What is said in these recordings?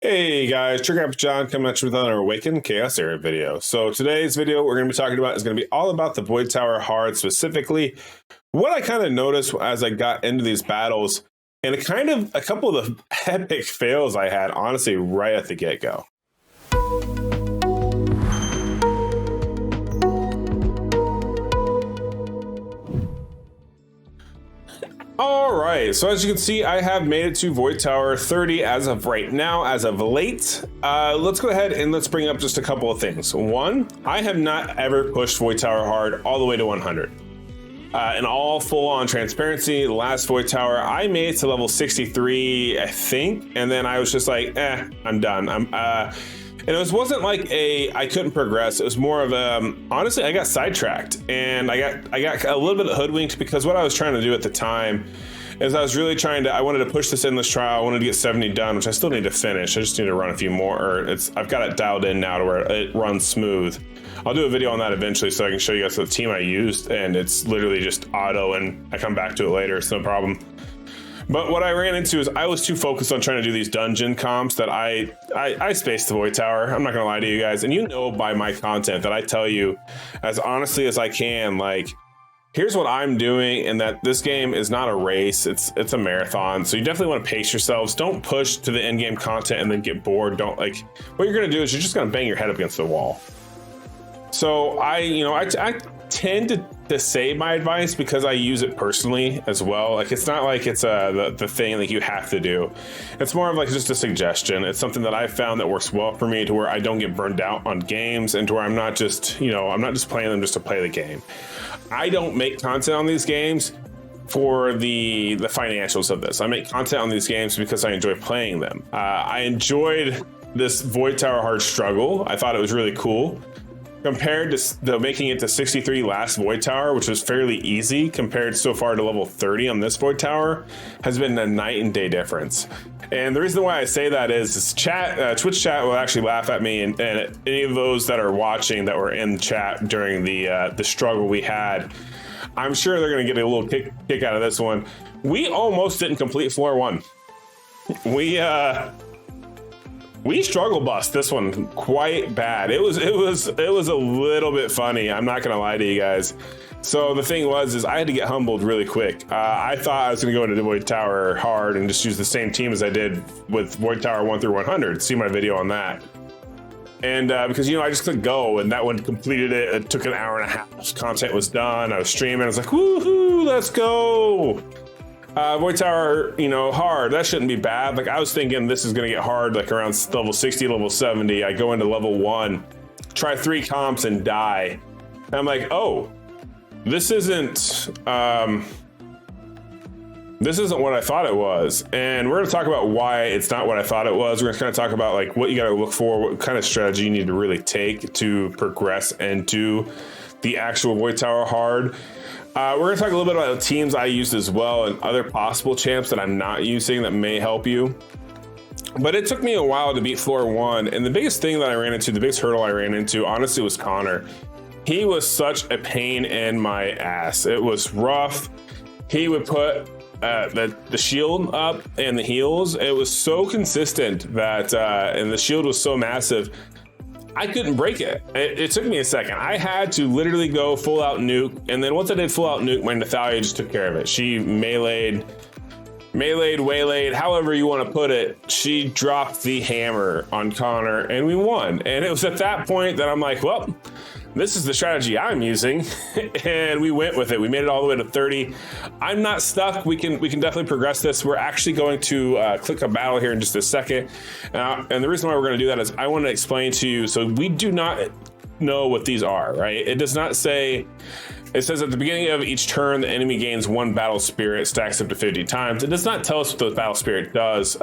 Hey guys, Trigger Up John coming at you with another Awaken Chaos Era video. So today's video we're going to be talking about is going to be all about the Void Tower hard, specifically what I kind of noticed as I got into these battles and a couple of the epic fails I had, honestly, right at the get-go. All right, so as you can see, I have made it to Void Tower 30 as of right now, as of late. Let's go ahead and let's bring up just a couple of things. One, I have not ever pushed Void Tower hard all the way to 100. In all full-on transparency, the last Void Tower, I made it to level 63, I think, and then I was just like, I'm done. And it wasn't like I couldn't progress. It was more of honestly, I got sidetracked and I got a little bit hoodwinked because what I was trying to do at the time is I was really I wanted to push this endless trial. I wanted to get 70 done, which I still need to finish. I just need to run a few more, I've got it dialed in now to where it runs smooth. I'll do a video on that eventually so I can show you guys the team I used, and it's literally just auto, and I come back to it later, it's no problem. But what I ran into is I was too focused on trying to do these dungeon comps that I spaced the Void Tower. I'm not gonna lie to you guys, and you know by my content that I tell you as honestly as I can, like, here's what I'm doing, and that this game is not a race, it's a marathon. So you definitely want to pace yourselves. Don't push to the end game content and then get bored. Don't, like, what you're gonna do is you're just gonna bang your head up against the wall. So I tend to say my advice because I use it personally as well. Like, it's not like it's the thing that you have to do. It's more of like just a suggestion. It's something that I've found that works well for me to where I don't get burned out on games, and to where I'm not just playing them just to play the game. I don't make content on these games for the financials of this. I make content on these games because I enjoy playing them. I enjoyed this Void Tower hard struggle. I thought it was really cool. Compared to making it to 63 last Void Tower, which was fairly easy, compared so far to level 30 on this Void Tower, has been a night and day difference. And the reason why I say that is Twitch chat will actually laugh at me, and any of those that are watching that were in chat during the struggle we had, I'm sure they're going to get a little kick out of this one. We almost didn't complete floor 1. We struggle bust this one quite bad. It was a little bit funny. I'm not gonna lie to you guys. So the thing is I had to get humbled really quick. I thought I was gonna go into the Void Tower hard and just use the same team as I did with Void Tower 1 through 100. See my video on that. And because I just clicked go, and that one completed it. It took an hour and a half. Content was done. I was streaming. I was like, woohoo, let's go. Void Tower, hard, that shouldn't be bad. Like, I was thinking this is gonna get hard, like around level 60, level 70. I go into level 1, try 3 comps and die. And I'm like, oh, this isn't what I thought it was. And we're gonna talk about why it's not what I thought it was. We're gonna kind of talk about like what you gotta look for, what kind of strategy you need to really take to progress into the actual Void Tower hard. We're going to talk a little bit about the teams I used as well, and other possible champs that I'm not using that may help you. But it took me a while to beat floor 1, and the biggest thing that I ran into, the biggest hurdle I ran into, honestly, was Connor. He was such a pain in my ass. It was rough. He would put the shield up and the heals. It was so consistent that, and the shield was so massive, I couldn't break it. It took me a second. I had to literally go full out nuke, and then once I did full out nuke, my Nathalia just took care of it. She waylaid, however you want to put it. She dropped the hammer on Connor, and we won. And it was at that point that I'm like, well, this is the strategy I'm using, and we went with it. We made it all the way to 30. I'm not stuck. We can definitely progress this. We're actually going to click a battle here in just a second. And the reason why we're going to do that is I want to explain to you. So we do not know what these are, right? It does not say. It says at the beginning of each turn, the enemy gains 1 battle spirit, stacks up to 50 times. It does not tell us what the battle spirit does.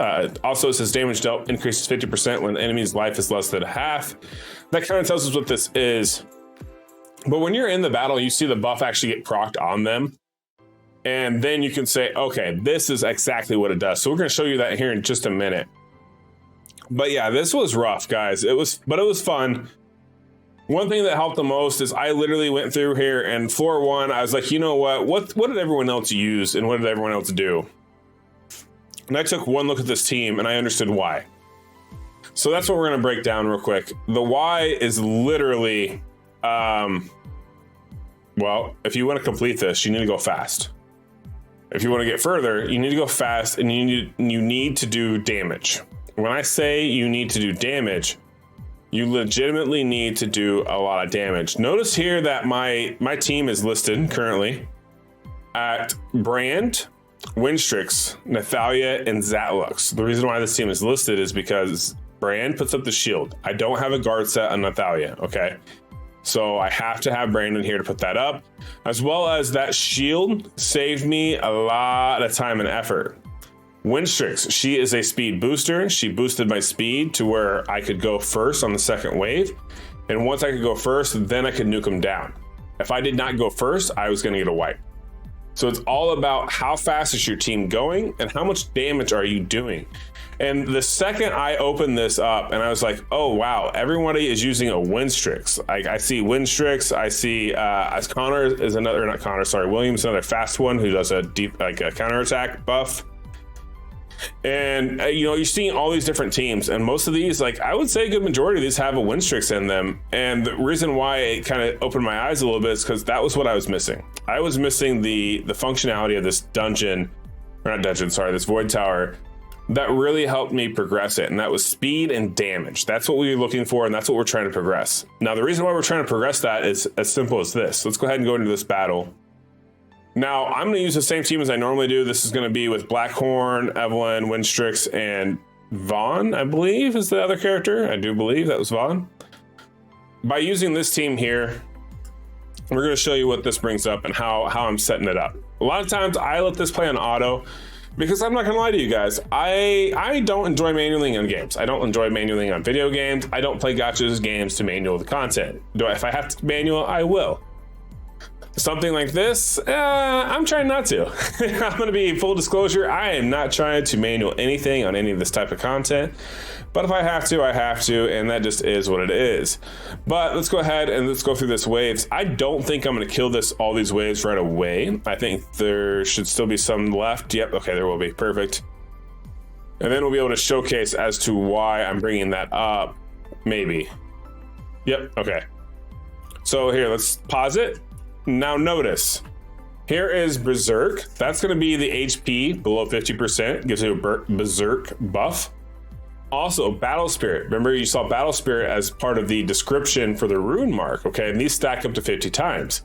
Also, it says damage dealt increases 50% when the enemy's life is less than half. That kind of tells us what this is. But when you're in the battle, you see the buff actually get procced on them. And then you can say, okay, this is exactly what it does. So we're going to show you that here in just a minute. But yeah, this was rough, guys. But it was fun. One thing that helped the most is I literally went through here, and floor 1, I was like, you know what did everyone else use and what did everyone else do? And I took one look at this team and I understood why. So that's what we're going to break down real quick. The why is literally, well, if you want to complete this, you need to go fast. If you want to get further, you need to go fast, and you need to do damage. When I say you need to do damage, you legitimately need to do a lot of damage. Notice here that my team is listed currently at Brand, Winstrix, Nathalia, and Zatlux. The reason why this team is listed is because Brand puts up the shield. I don't have a guard set on Nathalia, okay? So I have to have Brandon here to put that up, as well as that shield saved me a lot of time and effort. Winstrix, she is a speed booster. She boosted my speed to where I could go first on the second wave. And once I could go first, then I could nuke them down. If I did not go first, I was gonna get a wipe. So it's all about how fast is your team going and how much damage are you doing. And the second I opened this up and I was like, oh wow, everybody is using a Winstrix. I see Winstrix, I see as Connor is another, or not Connor, sorry, William's another fast one who does a deep, like a counterattack buff. And you know, you're seeing all these different teams, and most of these, like I would say a good majority of these have a Winstrix in them. And the reason why it kind of opened my eyes a little bit is because that was what I was missing. I was missing the functionality of this dungeon, or not dungeon, sorry, this void tower that really helped me progress it, and that was speed and damage. That's what we were looking for, and that's what we're trying to progress. Now, the reason why we're trying to progress that is as simple as this. Let's go ahead and go into this battle. Now, I'm going to use the same team as I normally do. This is going to be with Blackhorn, Evelyn, Winstrix, and Vaughn, I believe, is the other character. I do believe that was Vaughn. By using this team here, we're going to show you what this brings up and how I'm setting it up. A lot of times, I let this play on auto because I'm not going to lie to you guys. I don't enjoy manualing on games. I don't enjoy manualing on video games. I don't play gotchas games to manual the content. If I have to manual, I will. Something like this, I'm trying not to. I'm going to be full disclosure. I am not trying to manual anything on any of this type of content. But if I have to, I have to. And that just is what it is. But let's go ahead and let's go through this waves. I don't think I'm going to kill all these waves right away. I think there should still be some left. Yep. Okay, there will be. Perfect. And then we'll be able to showcase as to why I'm bringing that up. Maybe. Yep. Okay. So here, let's pause it. Now notice, here is Berserk. That's going to be the HP below 50%, gives you a Berserk buff. Also, Battle Spirit. Remember, you saw Battle Spirit as part of the description for the rune mark, okay? And these stack up to 50 times.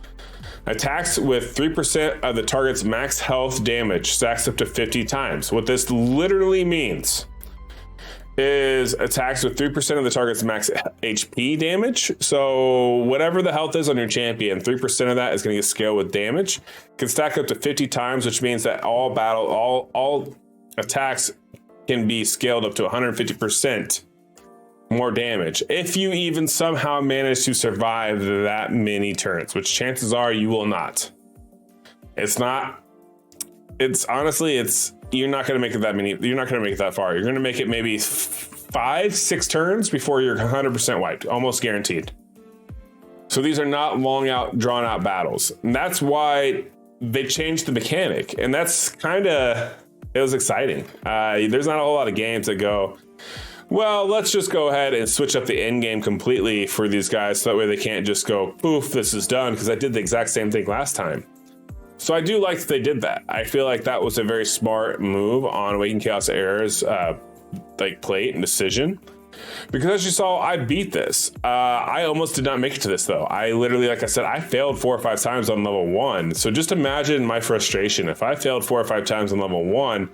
Attacks with 3% of the target's max health damage stacks up to 50 times. What this literally means is attacks with 3% of the target's max HP damage. So whatever the health is on your champion, 3% of that is going to get scaled with damage. It can stack up to 50 times, which means that all attacks can be scaled up to 150% more damage if you even somehow manage to survive that many turns, which chances are you will not. You're not going to make it that many. You're not going to make it that far. You're going to make it maybe 5-6 turns before you're 100% wiped, almost guaranteed. So these are not drawn out battles. And that's why they changed the mechanic. And that's it was exciting. There's not a whole lot of games that go, well, let's just go ahead and switch up the end game completely for these guys. So that way they can't just go, poof, this is done. Because I did the exact same thing last time. So I do like that they did that. I feel like that was a very smart move on Awaken Chaos Era's plate and decision. Because as you saw, I beat this. I almost did not make it to this though. I literally, like I said, I failed 4 or 5 times on level 1. So just imagine my frustration. If I failed 4 or 5 times on level 1,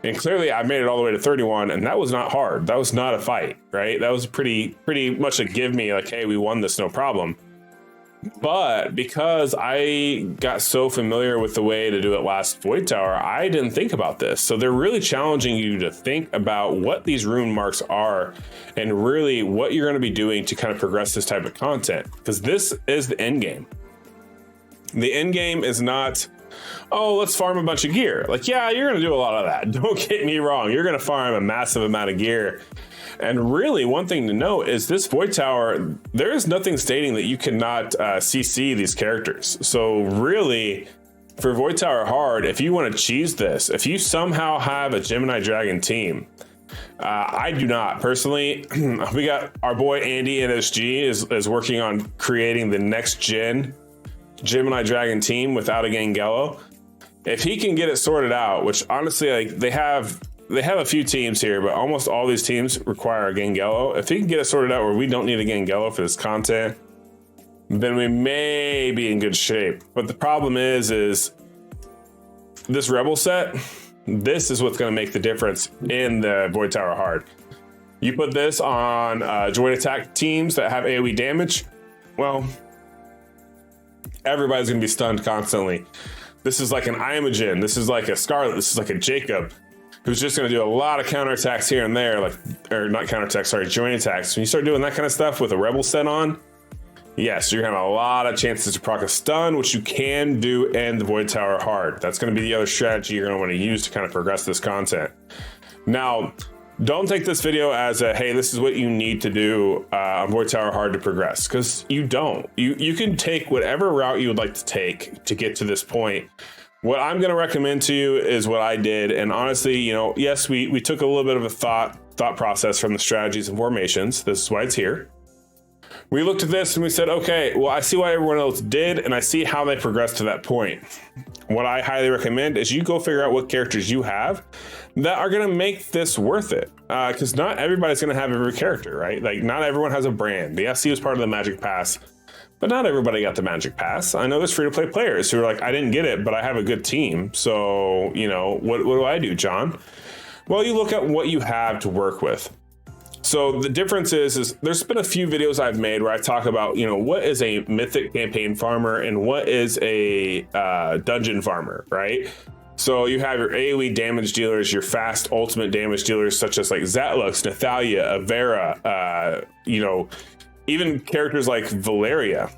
and clearly I made it all the way to 31, and that was not hard. That was not a fight, right? That was pretty much a give me, like, hey, we won this, no problem. But because I got so familiar with the way to do it last Void Tower, I didn't think about this. So they're really challenging you to think about what these rune marks are and really what you're going to be doing to kind of progress this type of content. Because this is the end game. The end game is not, oh, let's farm a bunch of gear. Like, yeah, you're going to do a lot of that. Don't get me wrong. You're going to farm a massive amount of gear. And really, one thing to note is this Void Tower, there is nothing stating that you cannot CC these characters. So really, for Void Tower Hard, if you want to cheese this, if you somehow have a Gemini Dragon team I do not personally. We got our boy Andy NSG is working on creating the next gen Gemini Dragon team without a Gangello. If he can get it sorted out, which honestly, like they have a few teams here, but almost all these teams require a Gangello. If he can get it sorted out where we don't need a Gangello for this content, then we may be in good shape. But the problem is this Rebel set, this is what's going to make the difference in the Void Tower hard. You put this on joint attack teams that have AoE damage, well, everybody's going to be stunned constantly. This is like an Imogen, this is like a Scarlet, this is like a Jacob, who's just going to do a lot of counterattacks here and there, or not counterattacks, sorry, joint attacks. When you start doing that kind of stuff with a Rebel set on, yes, you're going to have a lot of chances to proc a stun, which you can do in the Void Tower hard. That's going to be the other strategy you're going to want to use to kind of progress this content. Now, don't take this video as a, hey, this is what you need to do on Void Tower hard to progress, because you don't. You can take whatever route you would like to take to get to this point. What I'm going to recommend to you is what I did. And honestly, you know, yes, we took a little bit of a thought process from the strategies and formations. This is why it's here. We looked at this and we said, okay, well, I see why everyone else did, and I see how they progressed to that point. What I highly recommend is you go figure out what characters you have that are going to make this worth it. Because not everybody's going to have every character, right? Like, not everyone has a brand. The SC was part of the Magic Pass, but not everybody got the Magic Pass. I know there's free-to-play players who are like, I didn't get it, but I have a good team. So, you know, what do I do, John? Well, you look at what you have to work with. So the difference is there's been a few videos I've made where I talk about, you know, what is a mythic campaign farmer and what is a dungeon farmer, right? So you have your AoE damage dealers, your fast ultimate damage dealers, such as like Zatlux, Nathalia, Avera, you know, even characters like Valeria,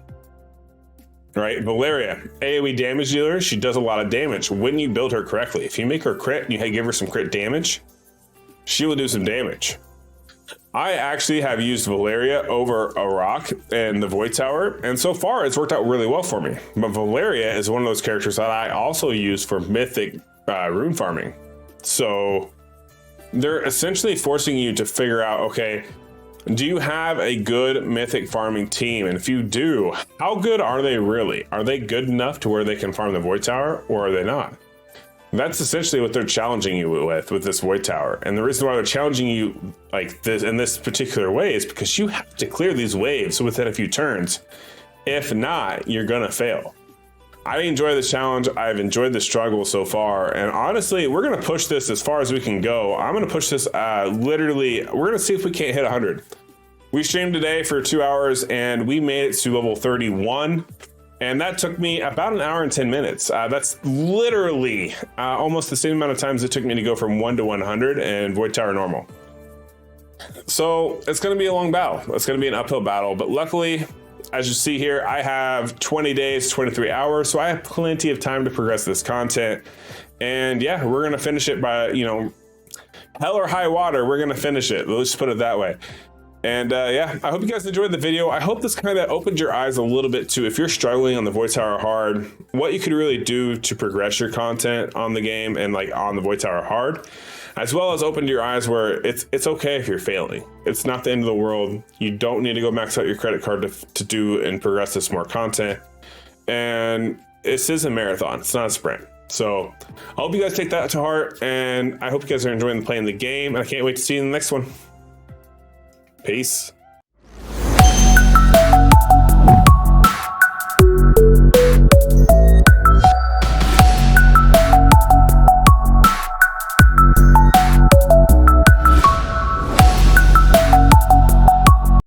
right? Valeria, AoE damage dealer, she does a lot of damage when you build her correctly. If you make her crit and you give her some crit damage, she will do some damage. I actually have used Valeria over a rock in the Void Tower, and so far it's worked out really well for me. But Valeria is one of those characters that I also use for mythic rune farming. So they're essentially forcing you to figure out, okay, do you have a good mythic farming team? And if you do, how good are they really? Are they good enough to where they can farm the Void Tower, or are they not? That's essentially what they're challenging you with this Void Tower. And the reason why they're challenging you like this in this particular way is because you have to clear these waves within a few turns. If not, you're gonna fail. I enjoy the challenge. I've enjoyed the struggle so far. And honestly, we're gonna push this as far as we can go. I'm gonna push this literally, we're gonna see if we can't hit 100. We streamed today for 2 hours and we made it to level 31. And that took me about an hour and 10 minutes. That's literally almost the same amount of times it took me to go from 1 to 100 and Void Tower normal. So it's going to be a long battle. It's going to be an uphill battle. But luckily, as you see here, I have 20 days, 23 hours. So I have plenty of time to progress this content. And yeah, we're going to finish it by, you know, hell or high water. We're going to finish it. Let's just put it that way. And yeah, I hope you guys enjoyed the video. I hope this kind of opened your eyes a little bit to, if you're struggling on the Void Tower hard, what you could really do to progress your content on the game and like on the Void Tower hard, as well as opened your eyes where it's okay if you're failing. It's not the end of the world. You don't need to go max out your credit card to do and progress this more content. And this is a marathon. It's not a sprint. So I hope you guys take that to heart, and I hope you guys are enjoying playing the game, and I can't wait to see you in the next one. Peace.